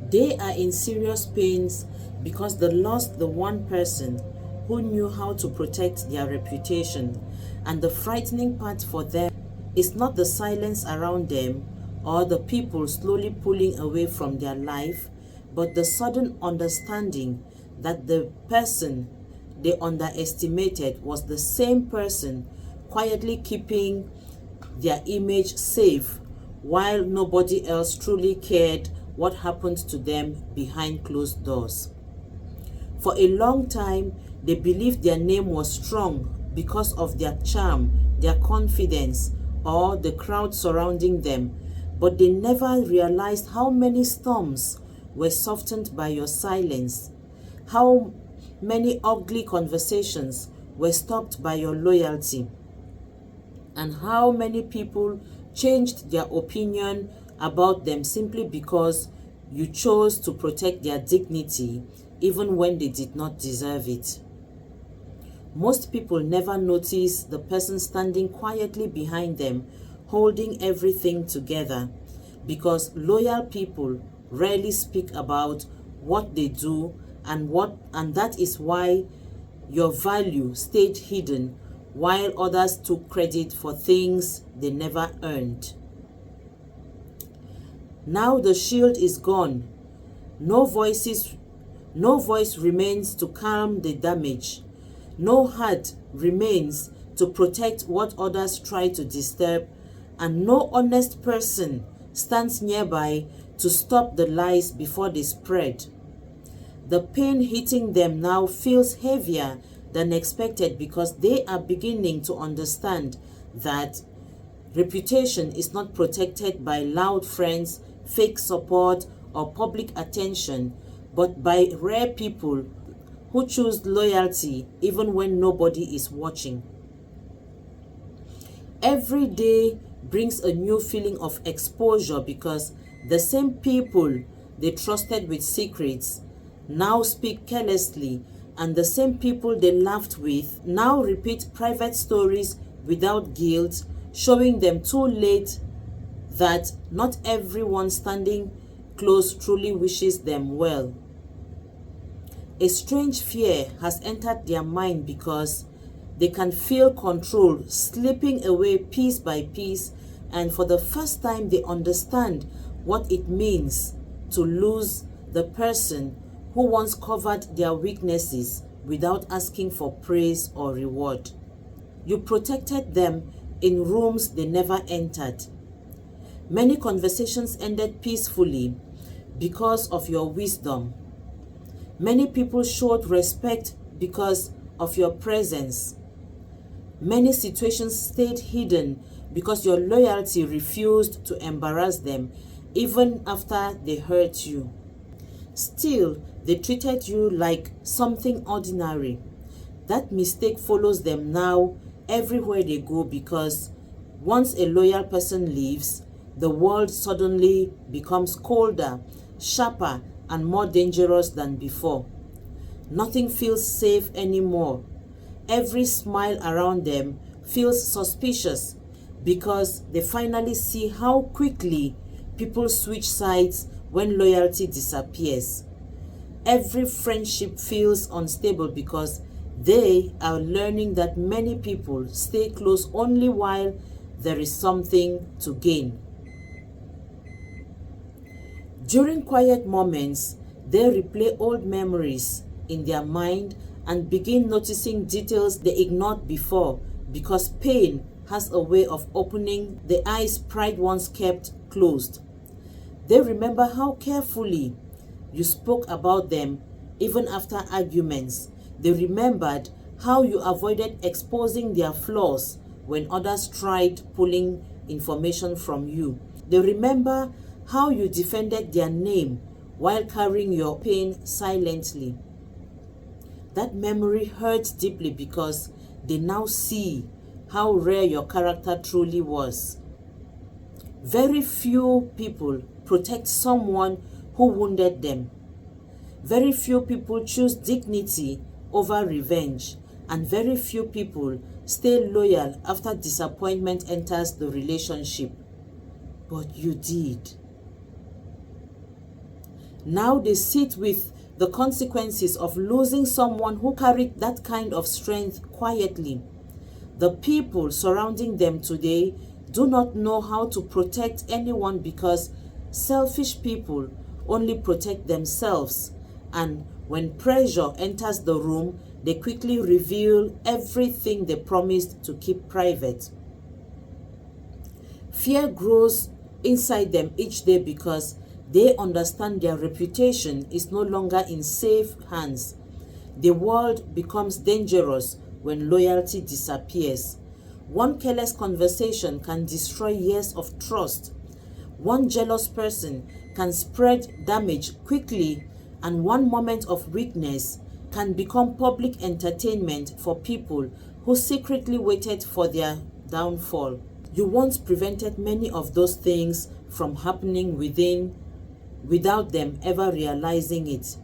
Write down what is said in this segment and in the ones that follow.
They are in serious pains because they lost the one person who knew how to protect their reputation, and the frightening part for them is not the silence around them or the people slowly pulling away from their life, but the sudden understanding that the person they underestimated was the same person quietly keeping their image safe while nobody else truly cared what happened to them behind closed doors. For a long time, they believed their name was strong because of their charm, their confidence, or the crowd surrounding them, but they never realized how many storms were softened by your silence, how many ugly conversations were stopped by your loyalty, and how many people changed their opinion about them simply because you chose to protect their dignity even when they did not deserve it. Most people never notice the person standing quietly behind them, holding everything together, because loyal people rarely speak about what they do, and that is why your value stayed hidden while others took credit for things they never earned. Now the shield is gone. No voice remains to calm the damage. No heart remains to protect what others try to disturb, and no honest person stands nearby to stop the lies before they spread. The pain hitting them now feels heavier than expected because they are beginning to understand that reputation is not protected by loud friends, fake support, or public attention, but by rare people who choose loyalty even when nobody is watching. Every day brings a new feeling of exposure because the same people they trusted with secrets now speak carelessly, and the same people they laughed with now repeat private stories without guilt, showing them too late that not everyone standing close truly wishes them well. A strange fear has entered their mind because they can feel control slipping away piece by piece, and for the first time they understand what it means to lose the person who once covered their weaknesses without asking for praise or reward. You protected them in rooms they never entered. Many conversations ended peacefully because of your wisdom. Many people showed respect because of your presence. Many situations stayed hidden because your loyalty refused to embarrass them even after they hurt you. Still, they treated you like something ordinary. That mistake follows them now everywhere they go because once a loyal person leaves, the world suddenly becomes colder, sharper, and more dangerous than before. Nothing feels safe anymore. Every smile around them feels suspicious because they finally see how quickly people switch sides when loyalty disappears. Every friendship feels unstable because they are learning that many people stay close only while there is something to gain. During quiet moments, they replay old memories in their mind and begin noticing details they ignored before because pain has a way of opening the eyes pride once kept closed. They remember how carefully you spoke about them even after arguments. They remembered how you avoided exposing their flaws when others tried pulling information from you. They remember how you defended their name while carrying your pain silently. That memory hurts deeply because they now see how rare your character truly was. Very few people protect someone who wounded them. Very few people choose dignity over revenge, and very few people stay loyal after disappointment enters the relationship. But you did. Now they sit with the consequences of losing someone who carried that kind of strength quietly. The people surrounding them today do not know how to protect anyone because selfish people only protect themselves. And when pressure enters the room, they quickly reveal everything they promised to keep private. Fear grows inside them each day because they understand their reputation is no longer in safe hands. The world becomes dangerous when loyalty disappears. One careless conversation can destroy years of trust. One jealous person can spread damage quickly, and one moment of weakness can become public entertainment for people who secretly waited for their downfall. You once prevented many of those things from happening without them ever realizing it.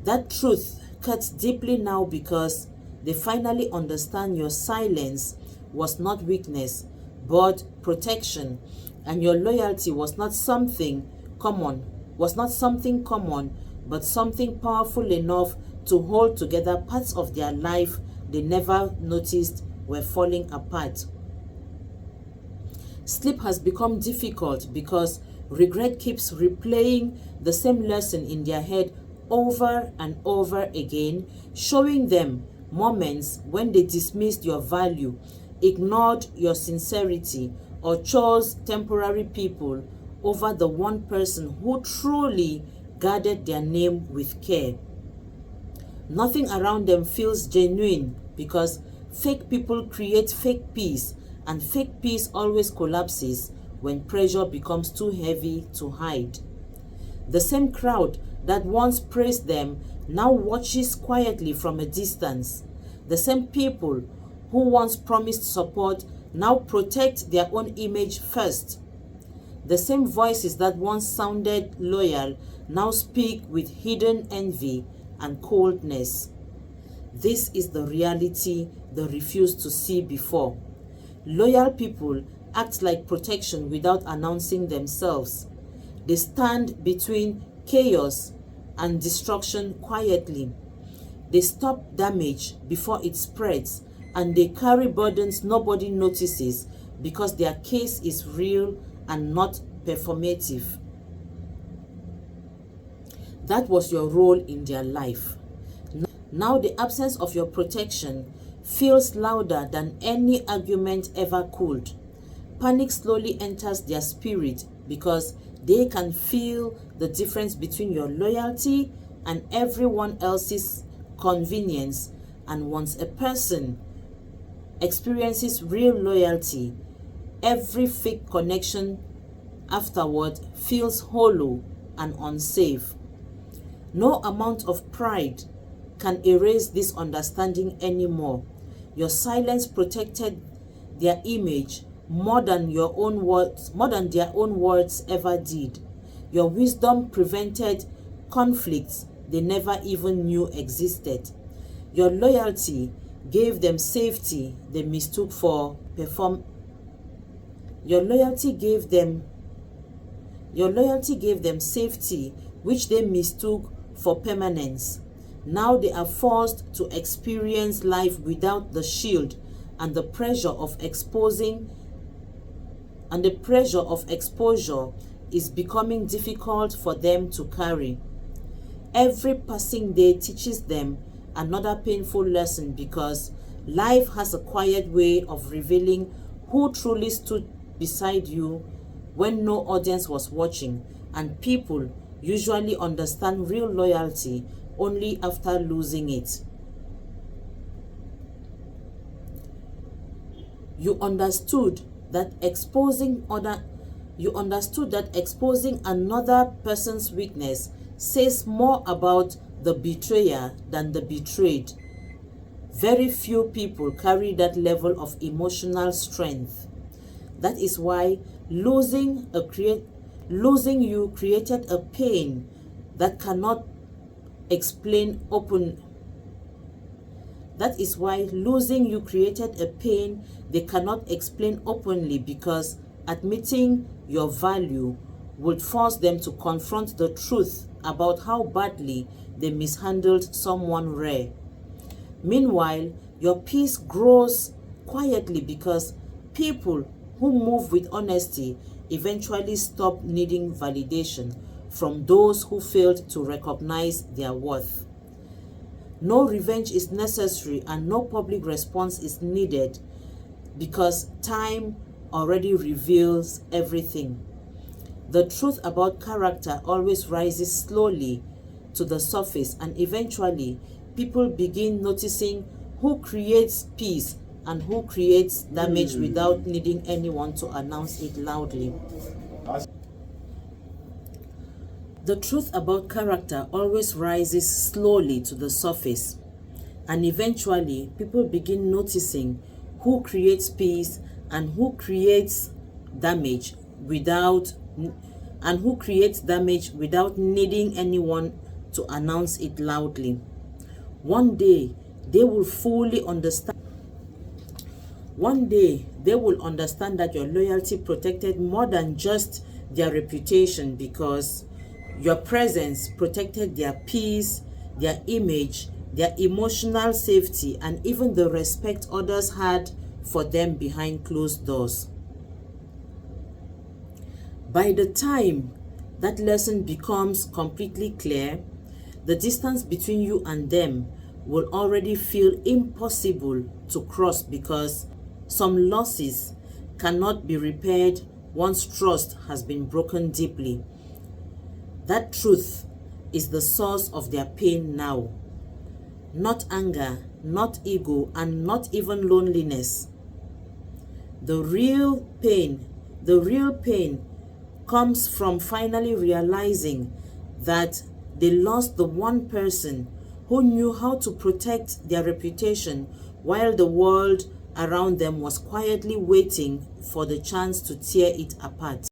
That truth cuts deeply now because they finally understand your silence was not weakness but protection, and your loyalty was not something common, but something powerful enough to hold together parts of their life they never noticed were falling apart. Sleep has become difficult because regret keeps replaying the same lesson in their head over and over again, showing them moments when they dismissed your value, ignored your sincerity, or chose temporary people over the one person who truly guarded their name with care. Nothing around them feels genuine because fake people create fake peace, and fake peace always collapses when pressure becomes too heavy to hide. The same crowd that once praised them now watches quietly from a distance. The same people who once promised support now protect their own image first. The same voices that once sounded loyal now speak with hidden envy and coldness. This is the reality they refused to see before. Loyal people act like protection without announcing themselves. They stand between chaos and destruction quietly. They stop damage before it spreads, and they carry burdens nobody notices because their case is real and not performative. That was your role in their life. Now the absence of your protection feels louder than any argument ever could. Panic slowly enters their spirit because they can feel the difference between your loyalty and everyone else's convenience. And once a person experiences real loyalty, every fake connection afterward feels hollow and unsafe. No amount of pride can erase this understanding anymore. Your silence protected their image more than their own words ever did. Your wisdom prevented conflicts they never even knew existed. Your loyalty gave them safety they mistook for Your loyalty gave them safety which they mistook for permanence. Now they are forced to experience life without the shield and the pressure of exposure is becoming difficult for them to carry. Every passing day teaches them another painful lesson because life has a quiet way of revealing who truly stood beside you when no audience was watching, and people usually understand real loyalty only after losing it. You understood that exposing another person's weakness says more about the betrayer than the betrayed. Very few people carry that level of emotional strength. That is why losing you created a pain that cannot explain open. That is why losing you created a pain they cannot explain openly, because admitting your value would force them to confront the truth about how badly they mishandled someone rare. Meanwhile, your peace grows quietly because people who move with honesty eventually stop needing validation from those who failed to recognize their worth. No revenge is necessary and no public response is needed because time already reveals everything. The truth about character always rises slowly to the surface, and eventually people begin noticing who creates peace and who creates damage without needing anyone to announce it loudly. The truth about character always rises slowly to the surface, and eventually people begin noticing who creates peace and who creates damage without needing anyone to announce it loudly. One day they will fully understand. One day they will understand that your loyalty protected more than just their reputation, because your presence protected their peace, their image, their emotional safety, and even the respect others had for them behind closed doors. By the time that lesson becomes completely clear, the distance between you and them will already feel impossible to cross, because some losses cannot be repaired once trust has been broken deeply. That truth is the source of their pain now. Not anger, not ego, and not even loneliness. The real pain comes from finally realizing that they lost the one person who knew how to protect their reputation while the world around them was quietly waiting for the chance to tear it apart.